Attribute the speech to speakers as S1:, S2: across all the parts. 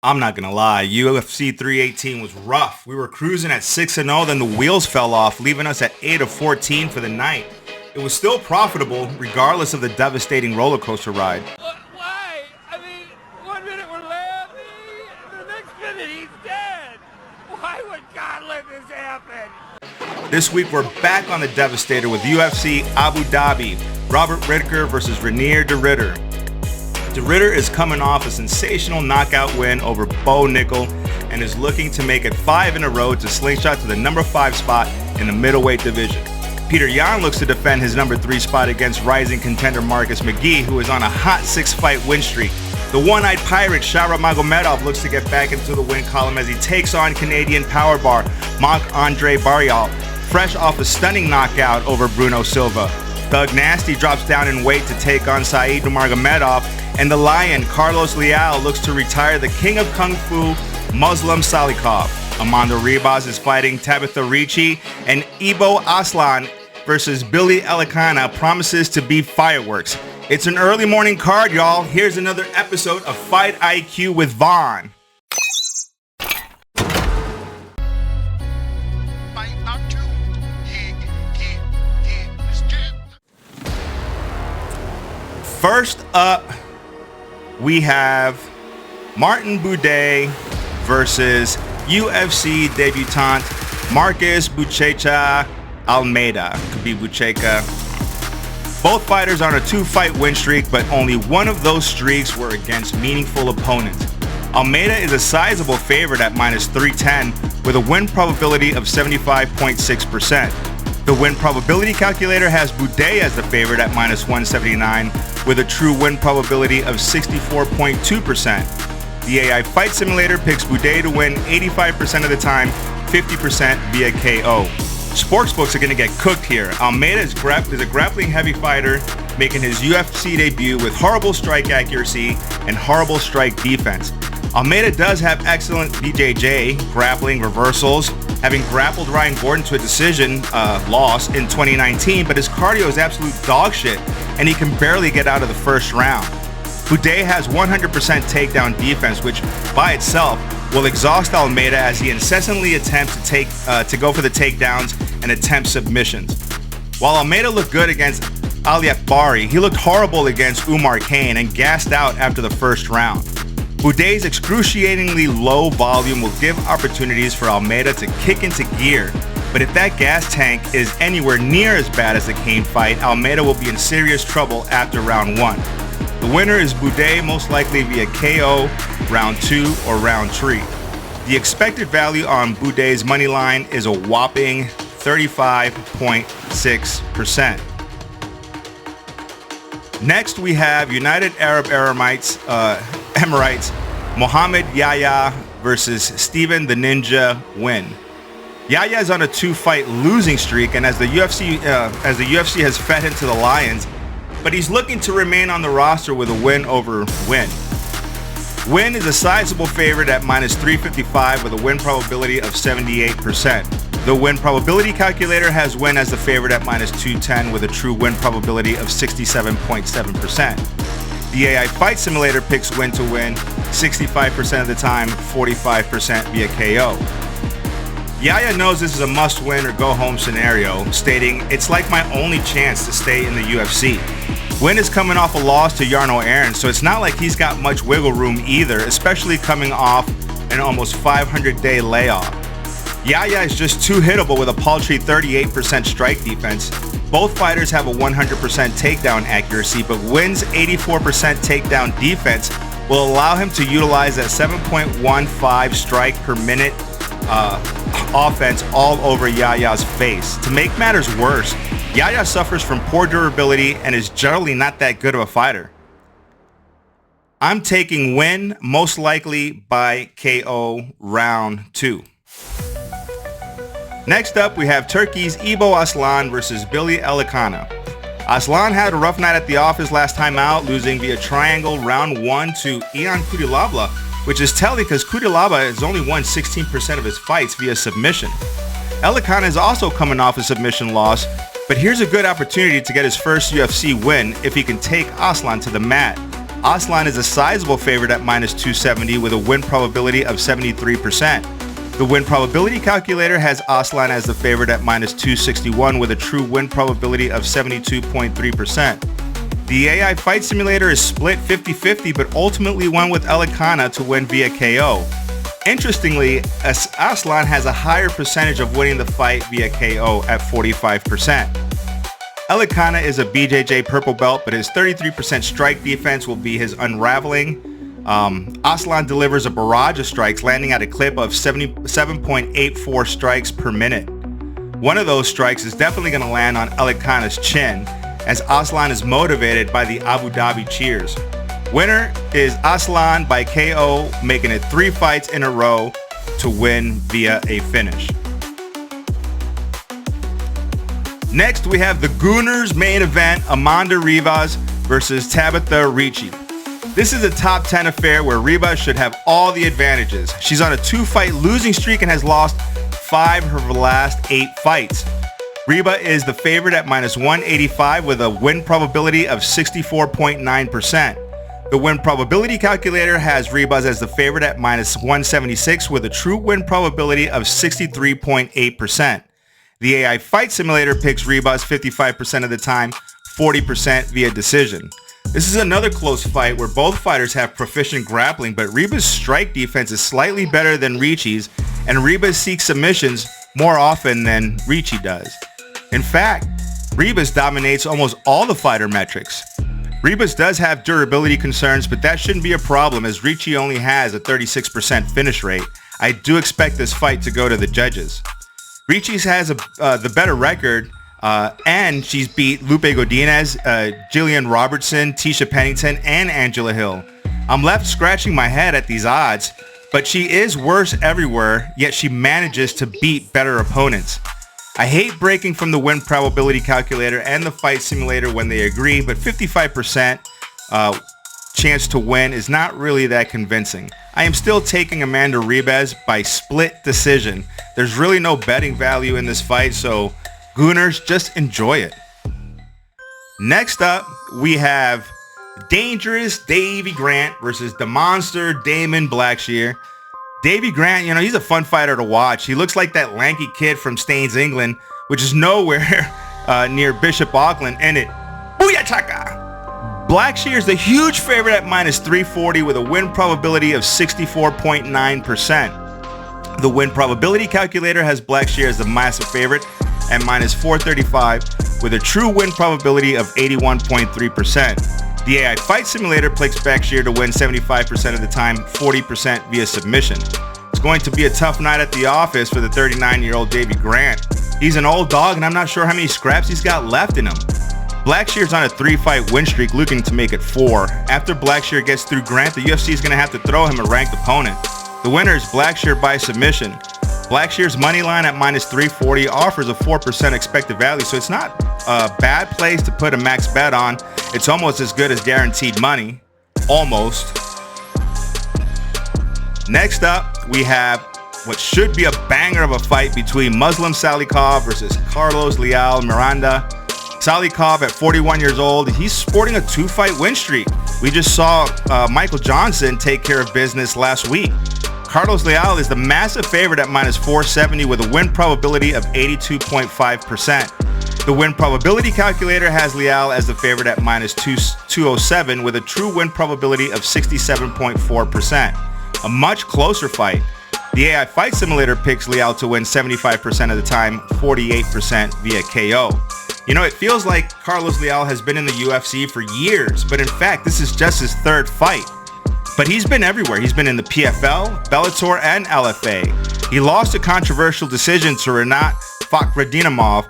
S1: I'm not gonna lie, UFC 318 was rough. We were cruising at 6-0, then the wheels fell off, leaving us at 8-14 for the night. It was still profitable, regardless of the devastating roller coaster ride.
S2: Why? I mean, 1 minute we're laughing, the next minute he's dead. Why would God let this happen?
S1: This week we're back on the Devastator with UFC Abu Dhabi, Robert Whittaker versus Reinier de Ridder. De Ridder is coming off a sensational knockout win over Bo Nickel and is looking to make it 5 in a row to slingshot to the number 5 spot in the middleweight division. Petr Yan looks to defend his number 3 spot against rising contender McGhee, who is on a hot 6-fight win streak. The one-eyed pirate Shara Magomedov looks to get back into the win column as he takes on Canadian power bar Marc-Andre, fresh off a stunning knockout over Bruno Silva. Thug Nasty drops down in weight to take on Nurmagomedov, and the Lion, Carlos Leal, looks to retire the king of Kung Fu, Muslim Salikhov. Amanda Ribas is fighting Tabitha Ricci, and Aslan versus Billy Elekana promises to be fireworks. It's an early morning card, y'all. Here's another episode of Fight IQ with Vaughn. First up, we have Martin Buday versus UFC debutant Marcus Buchecha Almeida. Could be Buchecha. Both fighters are on a 2-fight win streak, but only one of those streaks were against meaningful opponents. Almeida is a sizable favorite at -310 with a win probability of 75.6%. The win probability calculator has Buday as the favorite at -179 with a true win probability of 64.2%. The AI Fight Simulator picks Buday to win 85% of the time, 50% via KO. Sportsbooks are going to get cooked here. Almeida is a grappling heavy fighter making his UFC debut with horrible strike accuracy and horrible strike defense. Almeida does have excellent BJJ, grappling, reversals, having grappled Ryan Gordon to a decision loss in 2019, but his cardio is absolute dog shit, and he can barely get out of the first round. Buday has 100% takedown defense, which by itself will exhaust Almeida as he incessantly attempts to go for the takedowns and attempt submissions. While Almeida looked good against Ali Akbari, he looked horrible against Umar Kane and gassed out after the first round. Buday's excruciatingly low volume will give opportunities for Almeida to kick into gear, but if that gas tank is anywhere near as bad as the Kane fight, Almeida will be in serious trouble after round 1. The winner is Buday, most likely via KO, round 2, or round 3. The expected value on Buday's money line is a whopping 35.6%. Next, we have United Arab Emirates Mohammad Yahya versus Steven the Ninja Nguyen. Yahya is on a 2-fight losing streak, and as the UFC has fed him to the Lions, but he's looking to remain on the roster with a win over Nguyen. Nguyen is a sizable favorite at -355 with a win probability of 78%. The win probability calculator has Nguyen as the favorite at -210 with a true win probability of 67.7%. The AI Fight Simulator picks Nguyen to win 65% of the time, 45% via KO. Yahya knows this is a must-win or go-home scenario, stating, "It's like my only chance to stay in the UFC." Nguyen is coming off a loss to Yarno Aaron, so it's not like he's got much wiggle room either, especially coming off an almost 500-day layoff. Yahya is just too hittable with a paltry 38% strike defense. Both fighters have a 100% takedown accuracy, but Nguyen's 84% takedown defense will allow him to utilize that 7.15 strike per minute offense all over Yahya's face. To make matters worse, Yahya suffers from poor durability and is generally not that good of a fighter. I'm taking Nguyen, most likely by KO round 2. Next up, we have Turkey's Aslan versus Billy Elekana. Aslan had a rough night at the office last time out, losing via triangle round 1 to Ian Kudilabla, which is telling because Kudilabla has only won 16% of his fights via submission. Elekana is also coming off a submission loss, but here's a good opportunity to get his first UFC win if he can take Aslan to the mat. Aslan is a sizable favorite at minus 270 with a win probability of 73%. The win probability calculator has Aslan as the favorite at minus 261 with a true win probability of 72.3%. The AI fight simulator is split 50-50 but ultimately went with Elekana to win via KO. Interestingly, Aslan has a higher percentage of winning the fight via KO at 45%. Elekana is a BJJ purple belt, but his 33% strike defense will be his unraveling. Aslan delivers a barrage of strikes, landing at a clip of 77.84 strikes per minute. One of those strikes is definitely going to land on Elekana's chin, as Aslan is motivated by the Abu Dhabi cheers. Winner is Aslan by KO, making it 3 fights in a row to win via a finish. Next, we have the Gooners main event, Amanda Ribas versus Tabitha Ricci. This is a top 10 affair where Ribas should have all the advantages. She's on a 2-fight losing streak and has lost 5 of her last 8 fights. Ribas is the favorite at minus 185 with a win probability of 64.9%. The win probability calculator has Ribas as the favorite at minus 176 with a true win probability of 63.8%. The AI fight simulator picks Ribas 55% of the time, 40% via decision. This is another close fight where both fighters have proficient grappling, but Ribas' strike defense is slightly better than Ricci's, and Ribas seeks submissions more often than Ricci does. In fact, Ribas dominates almost all the fighter metrics. Ribas does have durability concerns, but that shouldn't be a problem as Ricci only has a 36% finish rate. I do expect this fight to go to the judges. Ricci has the better record, and she's beat Lupe Godinez, Jillian Robertson, Tisha Pennington, and Angela Hill. I'm left scratching my head at these odds, but she is worse everywhere, yet she manages to beat better opponents. I hate breaking from the win probability calculator and the fight simulator when they agree, but 55% chance to win is not really that convincing. I am still taking Amanda Ribas by split decision. There's really no betting value in this fight, so Gooners, just enjoy it. Next up, we have Dangerous Davey Grant versus the Monster Damon Blackshear. Davey Grant, he's a fun fighter to watch. He looks like that lanky kid from Staines, England, which is nowhere near Bishop Auckland, and it Buchecha! Blackshear is the huge favorite at minus 340 with a win probability of 64.9%. The win probability calculator has Blackshear as the massive favorite at minus 435 with a true win probability of 81.3%. The AI fight simulator picks Blackshear to win 75% of the time, 40% via submission. It's going to be a tough night at the office for the 39-year-old Davey Grant. He's an old dog and I'm not sure how many scraps he's got left in him. Blackshear's on a 3-fight win streak looking to make it 4. After Blackshear gets through Grant, the UFC is going to have to throw him a ranked opponent. The winner is Blackshear by submission. Blackshear's money line at minus 340 offers a 4% expected value, so it's not a bad place to put a max bet on. It's almost as good as guaranteed money. Almost. Next up, we have what should be a banger of a fight between Muslim Salikhov versus Carlos Leal Miranda. Salikhov at 41 years old, he's sporting a 2-fight win streak. We just saw Michael Johnson take care of business last week. Carlos Leal is the massive favorite at minus 470 with a win probability of 82.5%. The win probability calculator has Leal as the favorite at minus 207 with a true win probability of 67.4%. A much closer fight. The AI fight simulator picks Leal to win 75% of the time, 48% via KO. It feels like Carlos Leal has been in the UFC for years, but in fact, this is just his 3rd fight. But he's been everywhere. He's been in the PFL, Bellator, and LFA. He lost a controversial decision to Rinat Fakhretdinov,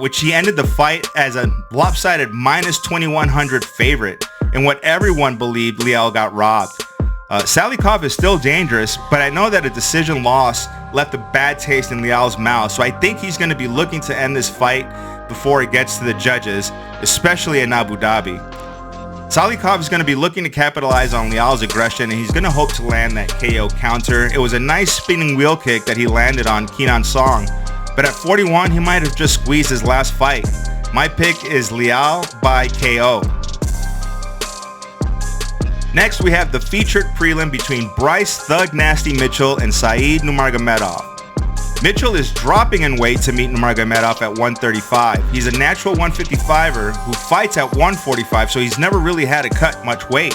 S1: which he ended the fight as a lopsided minus 2100 favorite in what everyone believed Leal got robbed. Salikhov is still dangerous, but I know that a decision loss left a bad taste in Leal's mouth, so I think he's going to be looking to end this fight before it gets to the judges, especially in Abu Dhabi. Salikhov is going to be looking to capitalize on Leal's aggression, and he's going to hope to land that KO counter. It was a nice spinning wheel kick that he landed on Kenan Song, but at 41, he might have just squeezed his last fight. My pick is Leal by KO. Next, we have the featured prelim between Bryce Thug Nasty Mitchell and Saeed Nurmagomedov. Mitchell is dropping in weight to meet Nurmagomedov at 135. He's a natural 155er who fights at 145, so he's never really had to cut much weight.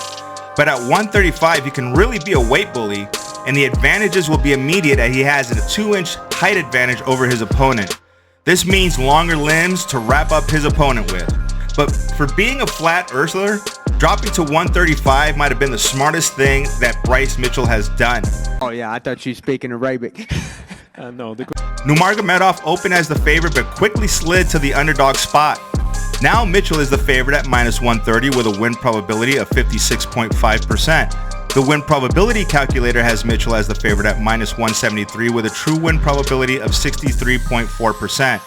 S1: But at 135, he can really be a weight bully, and the advantages will be immediate as he has a 2-inch height advantage over his opponent. This means longer limbs to wrap up his opponent with. But for being a flat earthler, dropping to 135 might have been the smartest thing that Bryce Mitchell has done.
S3: Oh yeah, I thought you were speaking Arabic. No.
S1: Nurmagomedov opened as the favorite but quickly slid to the underdog spot. Now Mitchell is the favorite at -130 with a win probability of 56.5%. The win probability calculator has Mitchell as the favorite at -173 with a true win probability of 63.4%.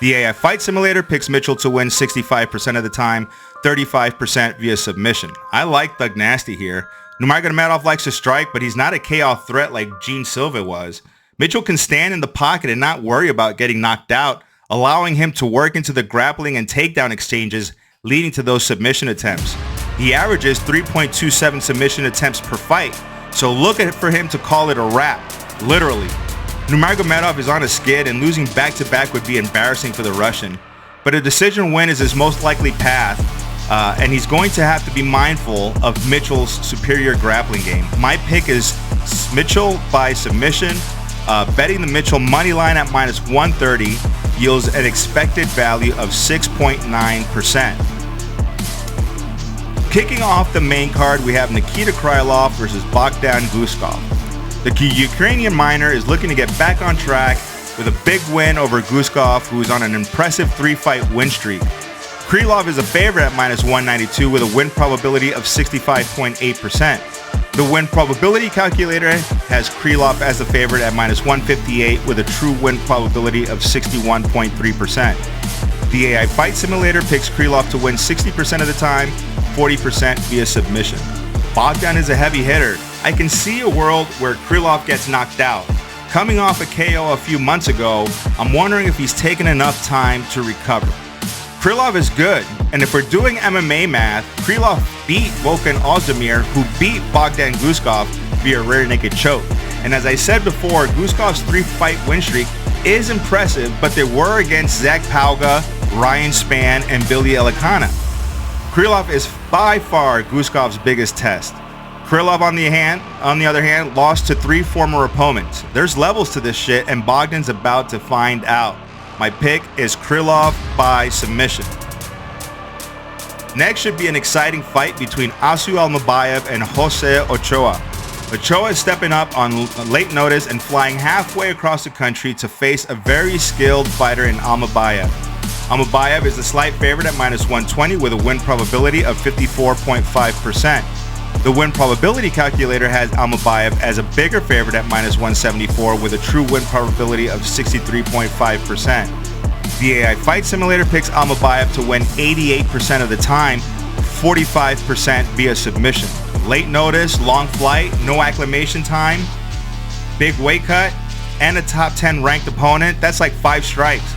S1: The AI Fight Simulator picks Mitchell to win 65% of the time, 35% via submission. I like Thug Nasty here. Nurmagomedov likes to strike, but he's not a KO threat like Gene Silva was. Mitchell can stand in the pocket and not worry about getting knocked out, allowing him to work into the grappling and takedown exchanges, leading to those submission attempts. He averages 3.27 submission attempts per fight, so look for him to call it a wrap, literally. Nurmagomedov is on a skid, and losing back-to-back would be embarrassing for the Russian. But a decision win is his most likely path, and he's going to have to be mindful of Mitchell's superior grappling game. My pick is Mitchell by submission. Betting the Mitchell money line at -130 yields an expected value of 6.9%. Kicking off the main card, we have Nikita Krylov versus Bogdan Guskov. The Ukrainian miner is looking to get back on track with a big win over Guskov, who is on an impressive 3-fight win streak. Krylov is a favorite at -192 with a win probability of 65.8%. The win probability calculator has Krylov as the favorite at -158 with a true win probability of 61.3%. The AI Fight Simulator picks Krylov to win 60% of the time, 40% via submission. Bogdan is a heavy hitter. I can see a world where Krylov gets knocked out. Coming off a KO a few months ago, I'm wondering if he's taken enough time to recover. Krylov is good, and if we're doing MMA math, Krylov beat Volkan Ozdemir, who beat Bogdan Guskov via rear naked choke. And as I said before, Guskov's 3-fight win streak is impressive, but they were against Zach Pauga, Ryan Spann, and Billy Elekana. Krylov is by far Guskov's biggest test. Krylov, on the other hand, lost to 3 former opponents. There's levels to this shit, and Bogdan's about to find out. My pick is Krylov by submission. Next should be an exciting fight between Asu Almabayev and Jose Ochoa. Ochoa is stepping up on late notice and flying halfway across the country to face a very skilled fighter in Almabayev. Almabayev is the slight favorite at -120 with a win probability of 54.5%. The win probability calculator has Almabayev as a bigger favorite at -174 with a true win probability of 63.5%. The AI Fight Simulator picks Almabayev to win 88% of the time, 45% via submission. Late notice, long flight, no acclimation time, big weight cut, and a top 10 ranked opponent. That's like 5 strikes.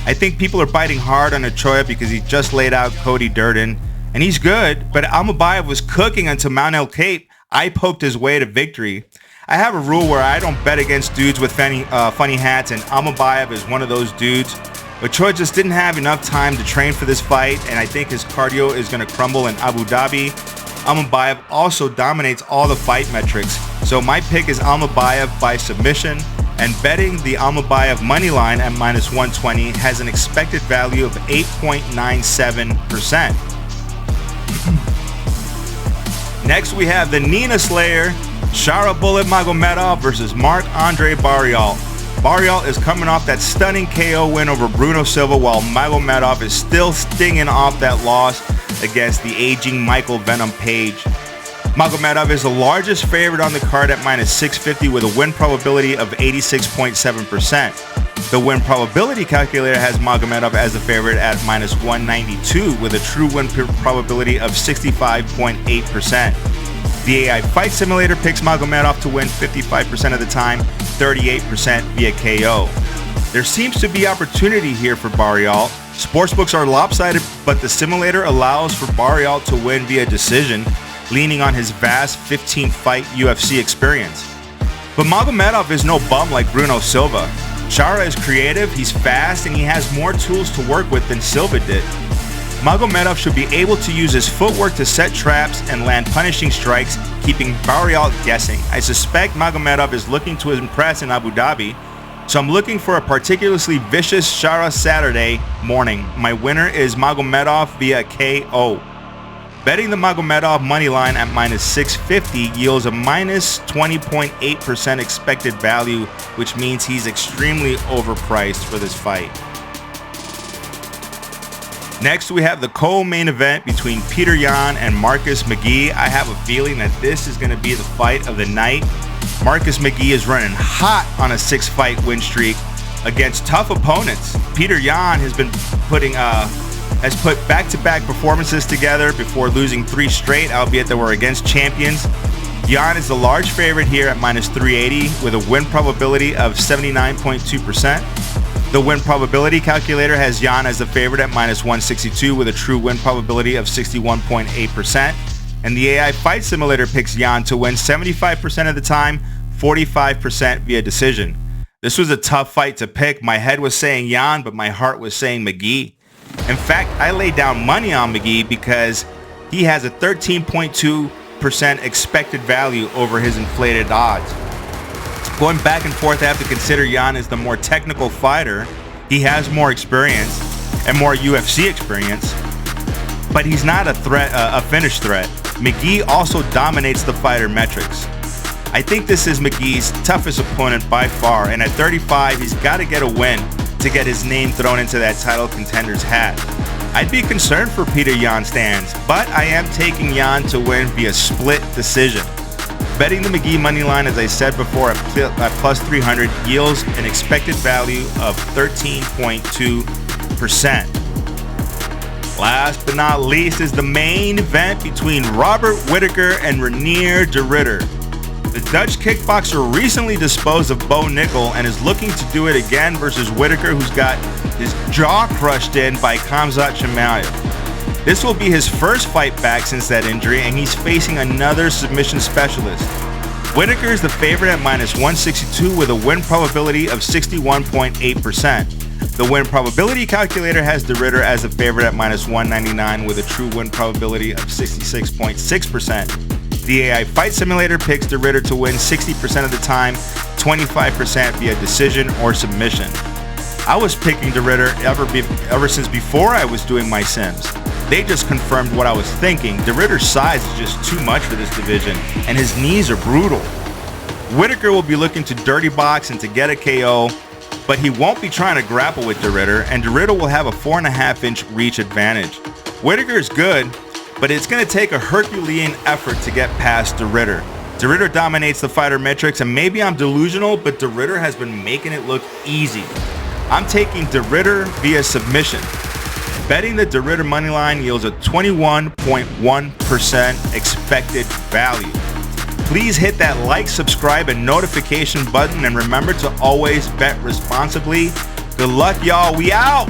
S1: I think people are biting hard on Ochoa because he just laid out Cody Durden. And he's good, but Almabayev was cooking until Mount El Cape. I poked his way to victory. I have a rule where I don't bet against dudes with funny hats, and Almabayev is one of those dudes. Ochoa just didn't have enough time to train for this fight, and I think his cardio is going to crumble in Abu Dhabi. Almabayev also dominates all the fight metrics, so my pick is Almabayev by submission, and betting the Almabayev money line at -120 has an expected value of 8.97%. Next, we have the Nina Slayer, Shara Bullet Magomedov versus Marc-Andre Barrial. Barrial is coming off that stunning KO win over Bruno Silva, while Magomedov is still stinging off that loss against the aging Michael Venom Page. Magomedov is the largest favorite on the card at -650 with a win probability of 86.7%. The win probability calculator has Magomedov as the favorite at -192 with a true win probability of 65.8%. The AI Fight Simulator picks Magomedov to win 55% of the time, 38% via KO. There seems to be opportunity here for Barrial. Sportsbooks are lopsided, but the simulator allows for Barrial to win via decision. leaning on his vast 15-fight UFC experience. But Magomedov is no bum like Bruno Silva. Shara is creative, he's fast, and he has more tools to work with than Silva did. Magomedov should be able to use his footwork to set traps and land punishing strikes, keeping Barrial guessing. I suspect Magomedov is looking to impress in Abu Dhabi, so I'm looking for a particularly vicious Shara Saturday morning. My winner is Magomedov via KO. Betting the Magomedov money line at minus 650 yields a minus 20.8% expected value, which means he's extremely overpriced for this fight. Next, we have the co-main event between Petr Yan and Marcus McGhee. I have a feeling that this is going to be the fight of the night. Marcus McGhee is running hot on a 6-fight win streak against tough opponents. Petr Yan has put back-to-back performances together before losing 3 straight, albeit that were against champions. Yan is the large favorite here at minus 380 with a win probability of 79.2%. The win probability calculator has Yan as the favorite at minus 162 with a true win probability of 61.8%. And the AI Fight Simulator picks Yan to win 75% of the time, 45% via decision. This was a tough fight to pick. My head was saying Yan, but my heart was saying McGhee. In fact, I laid down money on McGhee because he has a 13.2% expected value over his inflated odds. Going back and forth, I have to consider Yan is the more technical fighter. He has more experience and more UFC experience, but he's not a threat, a finish threat. McGhee also dominates the fighter metrics. I think this is McGhee's toughest opponent by far, and at 35, he's got to get a win to get his name thrown into that title contender's hat. I'd be concerned for Petr Yan's stands, but I am taking Yan to win via split decision. Betting the McGhee money line, as I said before, at plus 300 yields an expected value of 13.2%. Last but not least is the main event between Robert Whittaker and Reinier de Ridder. The Dutch kickboxer recently disposed of Bo Nickel and is looking to do it again versus Whittaker, who's got his jaw crushed in by Khamzat Chimaev. This will be his first fight back since that injury, and he's facing another submission specialist. Whittaker is the favorite at minus 162 with a win probability of 61.8%. The win probability calculator has de Ridder as the favorite at minus 199 with a true win probability of 66.6%. The AI Fight Simulator picks de Ridder to win 60% of the time, 25% via decision or submission. I was picking de Ridder ever since before I was doing my sims. They just confirmed what I was thinking. De Ridder's size is just too much for this division, and his knees are brutal. Whittaker will be looking to dirty box and to get a KO, but he won't be trying to grapple with de Ridder, and de Ridder will have a 4.5-inch reach advantage. Whittaker is good, but it's going to take a Herculean effort to get past de Ridder. De Ridder dominates the fighter metrics, and maybe I'm delusional, but de Ridder has been making it look easy. I'm taking de Ridder via submission. Betting the de Ridder money line yields a 21.1% expected value. Please hit that like, subscribe, and notification button, and remember to always bet responsibly. Good luck, y'all. We out.